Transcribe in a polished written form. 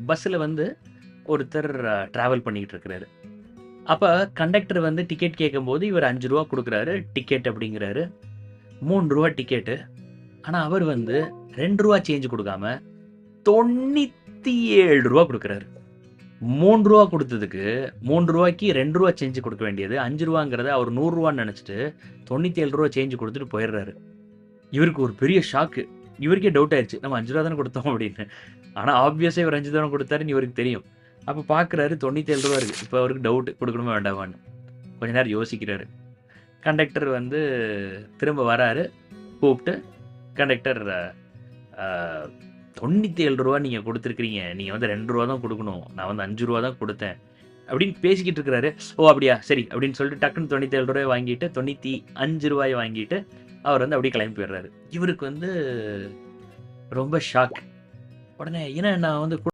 பஸ்ஸில வந்து ஒருத்தர் டிராவல் பண்ணிக்கிட்டு இருக்கிறாரு. அப்ப கண்டக்டர் வந்து டிக்கெட் கேட்கும்போது இவர் ரூ. 5 குடுக்குறாரு. டிக்கெட் அப்படிங்கிறாரு. ரூ. 3 டிக்கெட்டு. ஆனா அவர் வந்து ரூ. 2 சேஞ்ச் குடுக்காம ரூ. 97 குடுக்குறாரு. ரூ. 3 குடுத்ததுக்கு ரூ. 3க்கு ரூ. 2 சேஞ்ச் குடுக்க வேண்டியது ரூ. 5ங்கிறத அவர் ரூ. 100ன்னு நெனச்சுட்டு ரூ. 97 சேஞ்ச் குடுத்துட்டு போயிடுறாரு. இவருக்கு ஒரு பெரிய ஷாக்கு. இவருக்கே டவுட் ஆயிருச்சு. நம்ம ரூ. 5 தானே குடுத்தோம் அப்படின்னு. ஆனா ஆப்வியஸா இவர் 5 தானே குடுத்தாருன்னு இவருக்கு தெரியும். அப்ப பார்க்குறாரு ரூ. 97 இருக்கு. இப்ப அவருக்கு டவுட் குடுக்கணுமா வேண்டாமான்னு. கொஞ்ச நேரம் யோசிக்கிறாரு. கண்டக்டர் வந்து திரும்ப வராரு. கூப்ட்டு கண்டக்டர் அ ரூ. 97 நீங்க குடுத்துருக்கிறீங்க. நீங்க வந்து ரூ. 2 தான் குடுக்கணும். நான் வந்து ரூ. 5 தான் குடுத்தேன். அப்படின்னு பேசிக்கிட்டு இருக்கிறாரு. ஓ! அப்படியா? சரி அப்படின்னு சொல்லிட்டு டக்குனு ரூ. 97 வாங்கிட்டு ரூ. 95 வாங்கிட்டு அவர் வந்து அப்படியே கிளம்பி போயிடுறாரு. இவருக்கு வந்து ரொம்ப ஷாக். உடனே ஏன்னா நான் வந்து